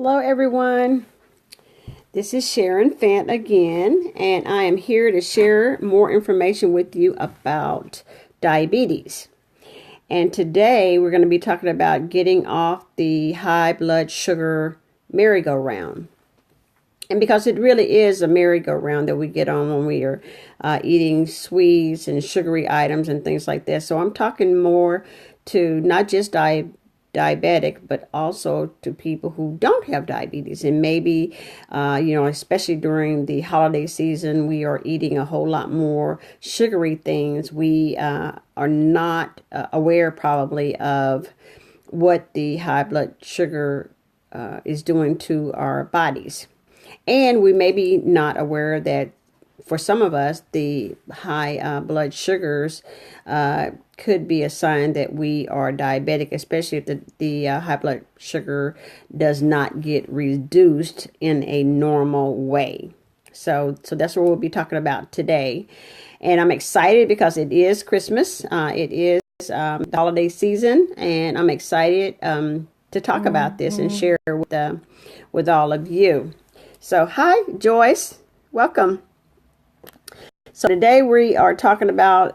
Hello everyone, this is Sharon Fant again, and I am here to share more information with you about diabetes. And today we're going to be talking about getting off the high blood sugar merry-go-round. And because it really is a merry-go-round that we get on when we are eating sweets and sugary items and things like that. So I'm talking more to not just diabetic, but also to people who don't have diabetes. And maybe, especially during the holiday season, we are eating a whole lot more sugary things. We are not aware probably of what the high blood sugar is doing to our bodies. And we may be not aware that for some of us, the high blood sugars could be a sign that we are diabetic, especially if the high blood sugar does not get reduced in a normal way. So that's what we'll be talking about today. And I'm excited because it is Christmas. It is the holiday season, and I'm excited to talk about this and share with all of you. So hi, Joyce. Welcome. So today we are talking about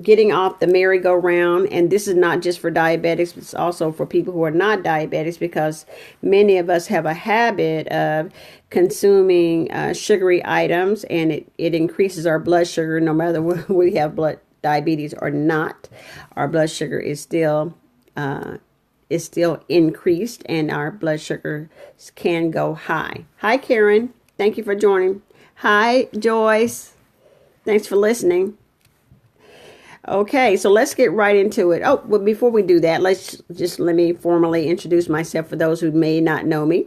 getting off the merry-go-round, and this is not just for diabetics, but it's also for people who are not diabetics, because many of us have a habit of consuming sugary items, and it increases our blood sugar no matter whether we have diabetes or not. Our blood sugar is still increased, and our blood sugar can go high. Hi, Karen. Thank you for joining. Hi, Joyce. Thanks for listening. Okay, so let's get right into it. Oh, well, before we do that, let me formally introduce myself for those who may not know me.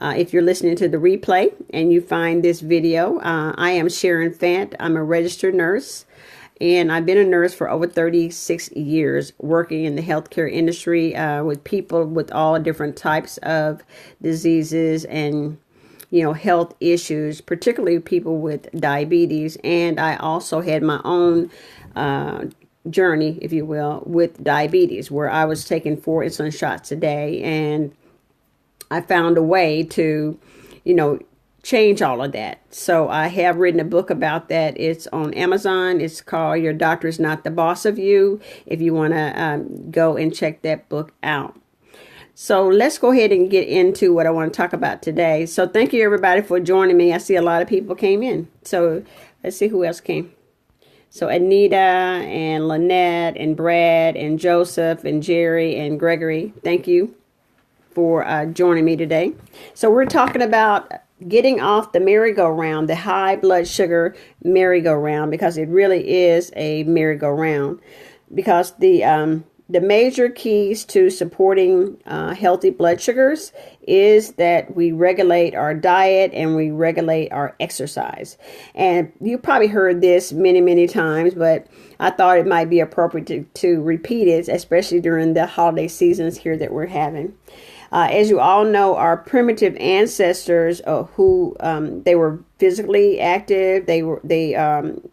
If you're listening to the replay and you find this video, I am Sharon Fant. I'm a registered nurse, and I've been a nurse for over 36 years, working in the healthcare industry with people with all different types of diseases and health issues, particularly people with diabetes. And I also had my own journey, if you will, with diabetes, where I was taking 4 insulin shots a day. And I found a way to, change all of that. So I have written a book about that. It's on Amazon. It's called Your Doctor is Not the Boss of You, if you want to go and check that book out. So let's go ahead and get into what I want to talk about today. So thank you, everybody, for joining me. I see a lot of people came in. So let's see who else came. So Anita and Lynette and Brad and Joseph and Jerry and Gregory, thank you for joining me today. So we're talking about getting off the merry-go-round, the high blood sugar merry-go-round, because it really is a merry-go-round. Because the major keys to supporting healthy blood sugars is that we regulate our diet and we regulate our exercise. And you probably heard this many, many times, but I thought it might be appropriate to repeat it, especially during the holiday seasons here that we're having. As you all know, our primitive ancestors, who they were physically active, they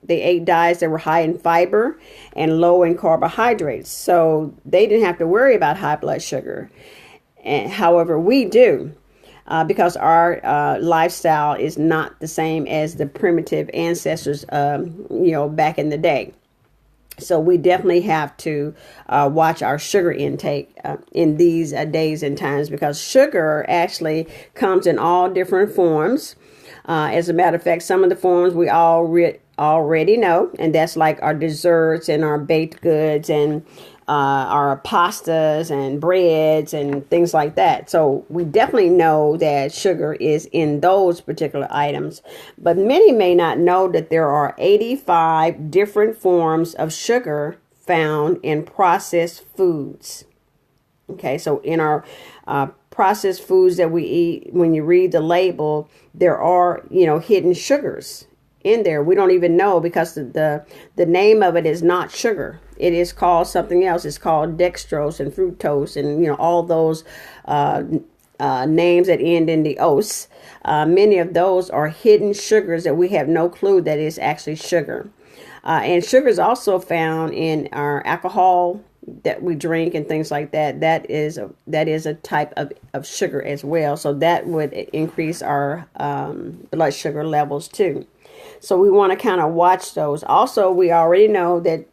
ate diets that were high in fiber and low in carbohydrates, so they didn't have to worry about high blood sugar. And however, we do, because our lifestyle is not the same as the primitive ancestors, back in the day. So we definitely have to watch our sugar intake in these days and times, because sugar actually comes in all different forms. As a matter of fact, some of the forms we already know, and that's like our desserts and our baked goods and our pastas and breads and things like that. So we definitely know that sugar is in those particular items. But many may not know that there are 85 different forms of sugar found in processed foods. Okay, so in our processed foods that we eat, when you read the label, there are, hidden sugars in there. We don't even know, because the name of it is not sugar. It is called something else. It's called dextrose and fructose and, all those names that end in the ose. Many of those are hidden sugars that we have no clue that is actually sugar. And sugar is also found in our alcohol that we drink and things like that, that is a type of sugar as well. So that would increase our blood sugar levels too. So we want to kind of watch those. Also, we already know that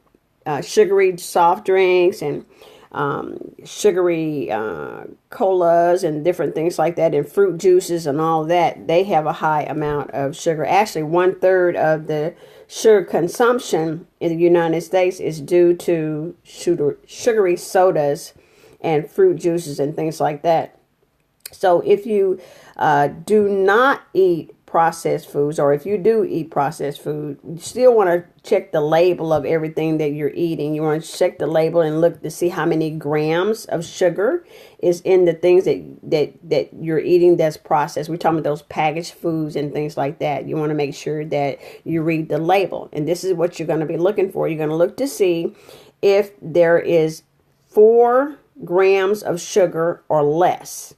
sugary soft drinks and sugary colas and different things like that, and fruit juices and all that, they have a high amount of sugar. Actually, 1/3 of the sugar consumption in the United States is due to sugary sodas and fruit juices and things like that. So if you do not eat processed foods, or if you do eat processed food, you still want to check the label of everything that you're eating. You want to check the label and look to see how many grams of sugar is in the things that you're eating that's processed. We're talking about those packaged foods and things like that. You want to make sure that you read the label. And this is what you're going to be looking for. You're going to look to see if there is 4 grams of sugar or less.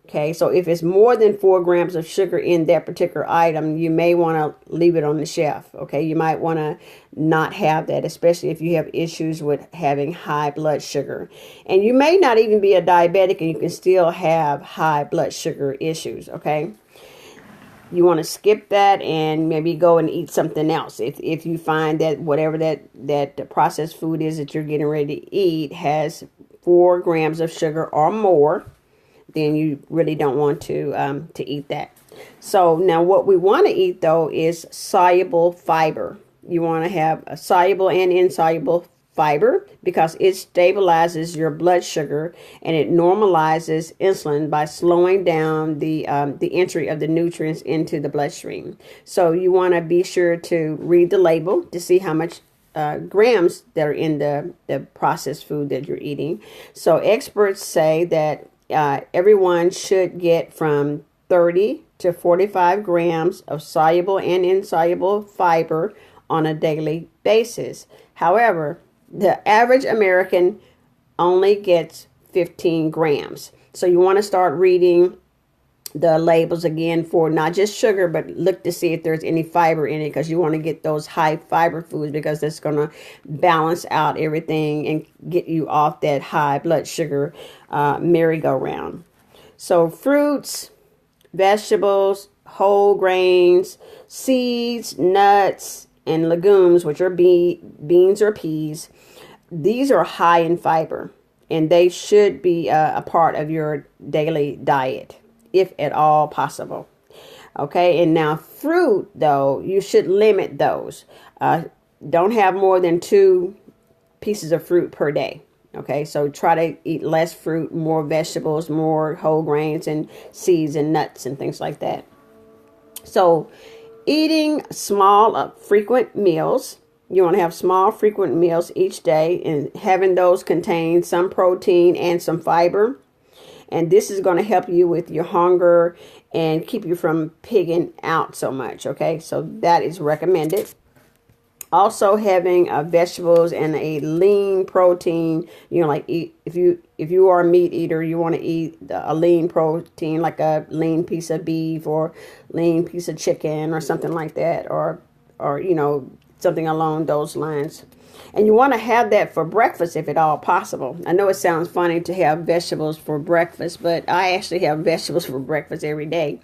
Okay, so if it's more than 4 grams of sugar in that particular item, you may want to leave it on the shelf. Okay, you might want to not have that, especially if you have issues with having high blood sugar. And you may not even be a diabetic and you can still have high blood sugar issues. Okay, you want to skip that and maybe go and eat something else. If you find that whatever that processed food is that you're getting ready to eat has 4 grams of sugar or more, then you really don't want to eat that. So now what we want to eat though is soluble fiber. You want to have a soluble and insoluble fiber because it stabilizes your blood sugar and it normalizes insulin by slowing down the entry of the nutrients into the bloodstream. So you want to be sure to read the label to see how much grams that are in the processed food that you're eating. So experts say that everyone should get from 30 to 45 grams of soluble and insoluble fiber on a daily basis. However, the average American only gets 15 grams. So you want to start reading the labels again for not just sugar, but look to see if there's any fiber in it, because you want to get those high fiber foods because that's going to balance out everything and get you off that high blood sugar merry-go-round. So fruits, vegetables, whole grains, seeds, nuts, and legumes, which are beans or peas, these are high in fiber and they should be a part of your daily diet, if at all possible. Okay, and now fruit, though, you should limit those. Don't have more than 2 pieces of fruit per day. Okay, so try to eat less fruit, more vegetables, more whole grains and seeds and nuts and things like that. So eating small, frequent meals. You want to have small, frequent meals each day, and having those contain some protein and some fiber. And this is going to help you with your hunger and keep you from pigging out so much. Okay, so that is recommended. Also, having vegetables and a lean protein. You know, like if you are a meat eater, you want to eat a lean protein, like a lean piece of beef or lean piece of chicken or something like that, or you know, something along those lines. And you want to have that for breakfast if at all possible. I know it sounds funny to have vegetables for breakfast, but I actually have vegetables for breakfast every day.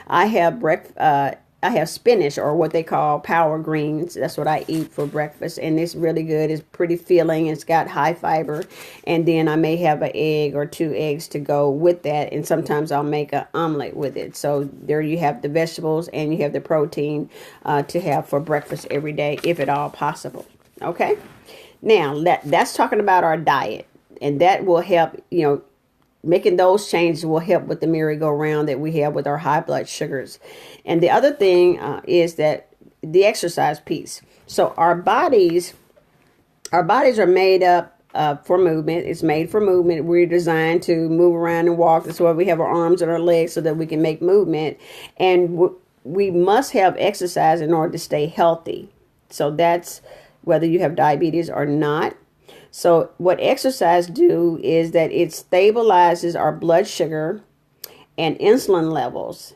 I have spinach, or what they call power greens. That's what I eat for breakfast, and it's really good. It's pretty filling. It's got high fiber, and then I may have an egg or 2 eggs to go with that, and sometimes I'll make an omelet with it. So there you have the vegetables and you have the protein to have for breakfast every day, if at all possible. Okay, now that's talking about our diet, and that will help. You know, making those changes will help with the merry-go-round that we have with our high blood sugars. And the other thing is that the exercise piece. So our bodies are made up for movement. It's made for movement. We're designed to move around and walk. That's why we have our arms and our legs, so that we can make movement. And we must have exercise in order to stay healthy. So that's whether you have diabetes or not. So what exercise do is that it stabilizes our blood sugar and insulin levels.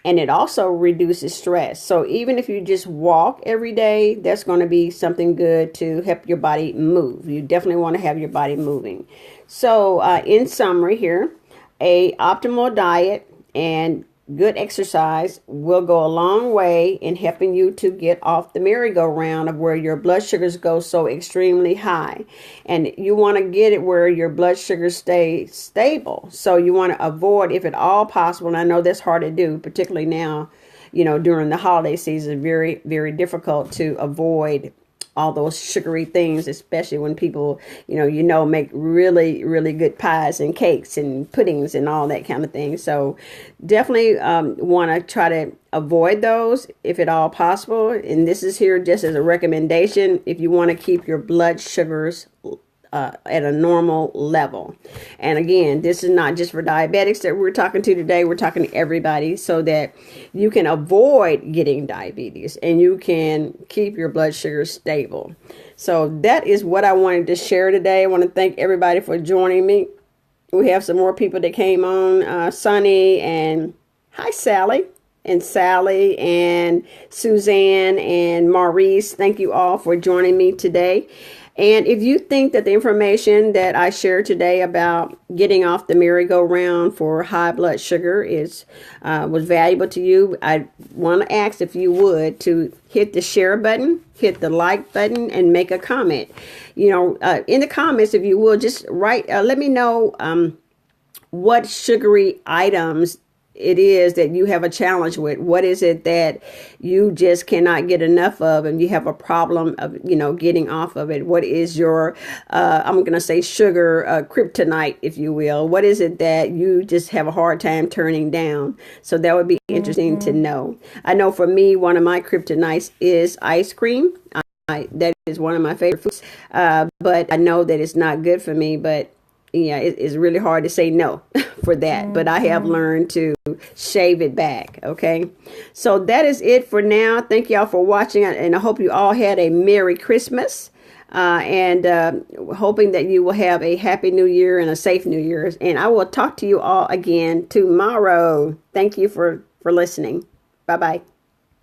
And it also reduces stress. So even if you just walk every day, that's going to be something good to help your body move. You definitely want to have your body moving. So in summary here, a optimal diet and good exercise will go a long way in helping you to get off the merry-go-round of where your blood sugars go so extremely high. And you want to get it where your blood sugars stay stable. So you want to avoid, if at all possible, and I know that's hard to do, particularly now, during the holiday season, very, very difficult to avoid all those sugary things, especially when people, make really, really good pies and cakes and puddings and all that kind of thing. So definitely want to try to avoid those if at all possible. And this is here just as a recommendation if you want to keep your blood sugars at a normal level. And again, this is not just for diabetics that we're talking to today. We're talking to everybody so that you can avoid getting diabetes and you can keep your blood sugar stable. So that is what I wanted to share today. I want to thank everybody for joining me. We have some more people that came on, Sunny and hi, Sally. And Sally and Suzanne and Maurice. Thank you all for joining me today. And if you think that the information that I shared today about getting off the merry-go-round for high blood sugar was valuable to you, I want to ask if you would to hit the share button, hit the like button, and make a comment. In the comments, if you will, just write, let me know what sugary items it is that you have a challenge with. What is it that you just cannot get enough of and you have a problem of, getting off of it? What is your, I'm going to say sugar kryptonite, if you will. What is it that you just have a hard time turning down? So that would be interesting to know. I know for me, one of my kryptonites is ice cream. That is one of my favorite foods. But I know that it's not good for me, but yeah, it's really hard to say no for that. But I have learned to shave it back. Okay. So that is it for now. Thank y'all for watching. And I hope you all had a Merry Christmas. And hoping that you will have a Happy New Year and a safe New Year. And I will talk to you all again tomorrow. Thank you for listening. Bye-bye.